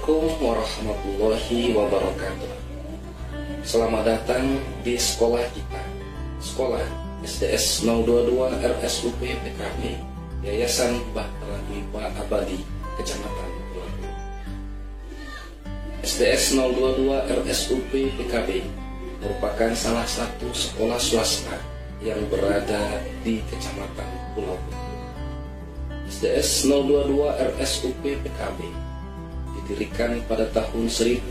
Assalamualaikum warahmatullahi wabarakatuh. Selamat datang di sekolah kita, Sekolah SDS 022 RSUP PKB, Yayasan Bahtera Dwipa Abadi, Kecamatan Pulau. SDS 022 RSUP PKB merupakan salah satu sekolah swasta yang berada di Kecamatan Pulau. SDS 022 RSUP PKB didirikan pada tahun 1991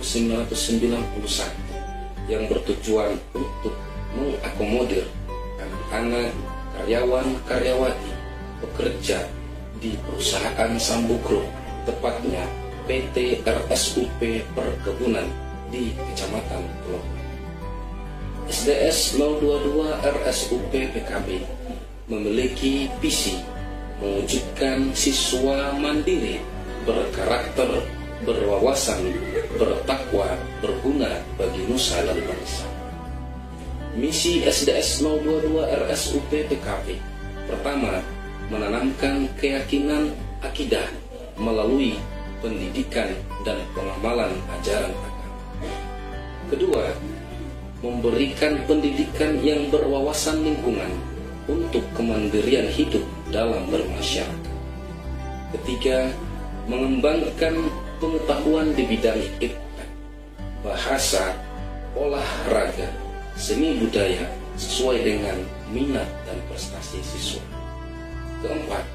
yang bertujuan untuk mengakomodir anak-anak karyawan-karyawati bekerja di perusahaan Sambu Group, tepatnya PT RSUP Perkebunan di Kecamatan Pulau. SDS 022 RSUP PKB memiliki visi mewujudkan siswa mandiri, berkarakter, berwawasan, bertakwa, berguna bagi nusa dan bangsa. Misi SDS 022 RSUP PKB pertama, menanamkan keyakinan akidah melalui pendidikan dan pengamalan ajaran agama. Kedua, memberikan pendidikan yang berwawasan lingkungan untuk kemandirian hidup dalam bermasyarakat. Ketiga, mengembangkan pengetahuan di bidang iptek, bahasa, olahraga, seni budaya sesuai dengan minat dan prestasi siswa. Keempat,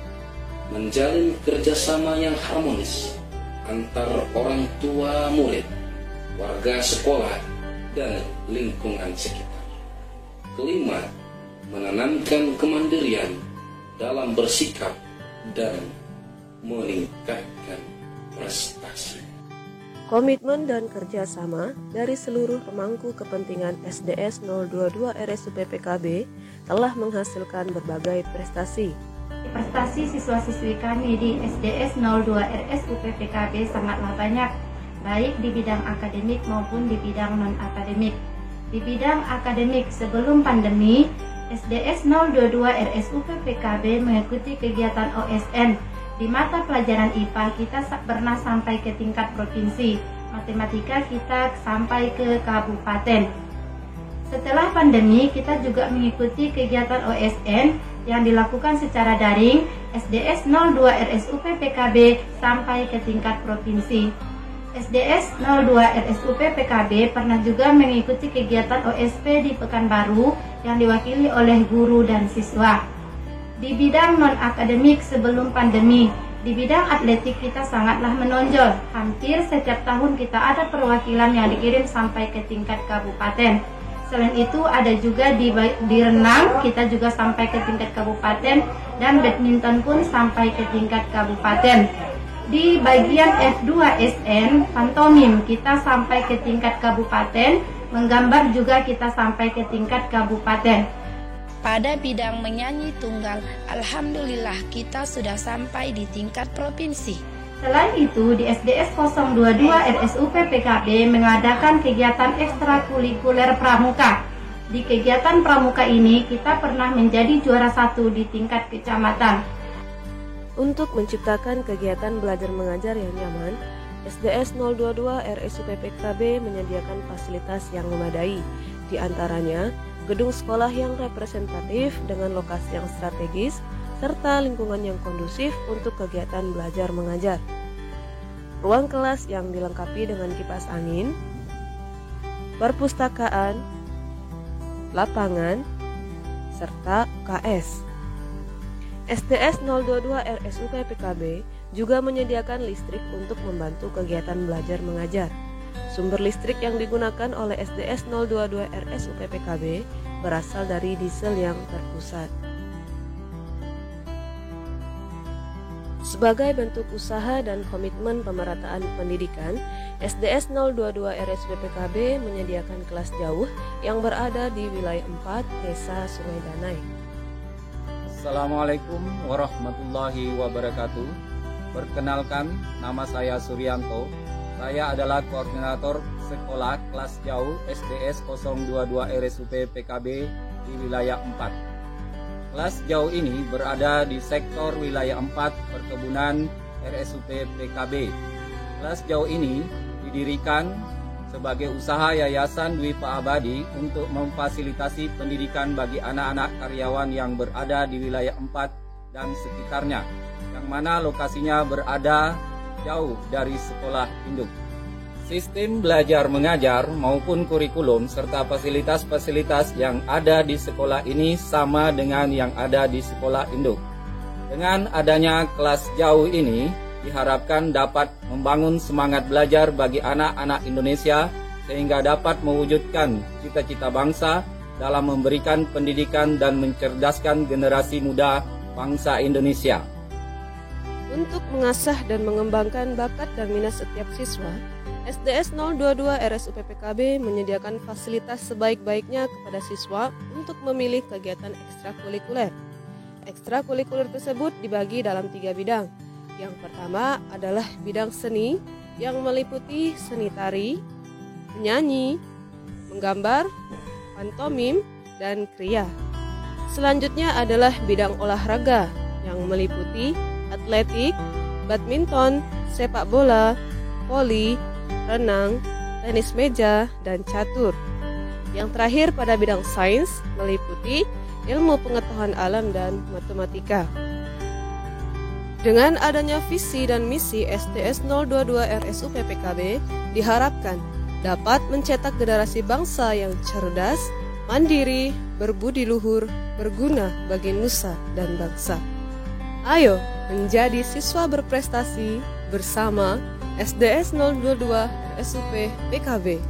menjalin kerjasama yang harmonis antar orang tua murid, warga sekolah, dan lingkungan sekitar. Kelima, menanamkan kemandirian dalam bersikap dan meningkatkan prestasi. Komitmen dan kerjasama dari seluruh pemangku kepentingan SDS 022 RSUP PKB telah menghasilkan berbagai prestasi. Prestasi siswa-siswi kami di SDS 02 RSUP PKB sangatlah banyak, baik di bidang akademik maupun di bidang non-akademik. Di bidang akademik sebelum pandemi, SDS 022 RSUP PKB mengikuti kegiatan OSN. Di mata pelajaran IPA kita pernah sampai ke tingkat provinsi, matematika kita sampai ke kabupaten. Setelah pandemi, kita juga mengikuti kegiatan OSN yang dilakukan secara daring. SDS 02 RSUP PKB sampai ke tingkat provinsi. SDS 02 RSUP PKB pernah juga mengikuti kegiatan OSP di Pekanbaru yang diwakili oleh guru dan siswa. Di bidang non-akademik sebelum pandemi, di bidang atletik kita sangatlah menonjol. Hampir setiap tahun kita ada perwakilan yang dikirim sampai ke tingkat kabupaten. Selain itu ada juga di renang kita juga sampai ke tingkat kabupaten, dan badminton pun sampai ke tingkat kabupaten. Di bagian F2SN, pantomim kita sampai ke tingkat kabupaten, menggambar juga kita sampai ke tingkat kabupaten. Pada bidang menyanyi tunggal, alhamdulillah kita sudah sampai di tingkat provinsi. Selain itu, di SDS 022 RSUP PKB mengadakan kegiatan ekstrakurikuler pramuka. Di kegiatan pramuka ini, kita pernah menjadi juara 1 di tingkat kecamatan. Untuk menciptakan kegiatan belajar mengajar yang nyaman, SDS 022 RSUP PKB menyediakan fasilitas yang memadai, di antaranya gedung sekolah yang representatif dengan lokasi yang strategis, serta lingkungan yang kondusif untuk kegiatan belajar mengajar. Ruang kelas yang dilengkapi dengan kipas angin, perpustakaan, lapangan, serta UKS. SDS 022 RSUP PKB juga menyediakan listrik untuk membantu kegiatan belajar mengajar. Sumber listrik yang digunakan oleh SDS 022 RSUP PKB berasal dari diesel yang terpusat. Sebagai bentuk usaha dan komitmen pemerataan pendidikan, SDS 022 RSUP PKB menyediakan kelas jauh yang berada di wilayah 4 Desa Sungai Danai. Assalamualaikum warahmatullahi wabarakatuh. Perkenalkan, nama saya Suryanto. Saya adalah koordinator sekolah kelas jauh SDS 022 RSUP PKB di wilayah 4. Kelas jauh ini berada di sektor wilayah 4 perkebunan RSUP PKB. Kelas jauh ini didirikan sebagai usaha Yayasan Dwi Pak Abadi untuk memfasilitasi pendidikan bagi anak-anak karyawan yang berada di wilayah 4 dan sekitarnya, yang mana lokasinya berada jauh dari sekolah induk. Sistem belajar mengajar maupun kurikulum serta fasilitas-fasilitas yang ada di sekolah ini sama dengan yang ada di sekolah induk. Dengan adanya kelas jauh ini, diharapkan dapat membangun semangat belajar bagi anak-anak Indonesia sehingga dapat mewujudkan cita-cita bangsa dalam memberikan pendidikan dan mencerdaskan generasi muda bangsa Indonesia. Untuk mengasah dan mengembangkan bakat dan minat setiap siswa, SDS 022 RSUP PKB menyediakan fasilitas sebaik-baiknya kepada siswa untuk memilih kegiatan ekstrakurikuler. Ekstrakurikuler tersebut dibagi dalam 3 bidang. Yang pertama adalah bidang seni yang meliputi seni tari, menyanyi, menggambar, pantomim, dan kriya. Selanjutnya adalah bidang olahraga yang meliputi atletik, badminton, sepak bola, voli, renang, tenis meja, dan catur. Yang terakhir pada bidang sains meliputi ilmu pengetahuan alam dan matematika. Dengan adanya visi dan misi SDS 022 RSUP PKB diharapkan dapat mencetak generasi bangsa yang cerdas, mandiri, berbudi luhur, berguna bagi nusa dan bangsa. Ayo menjadi siswa berprestasi bersama SDS 022 RSUP PKB.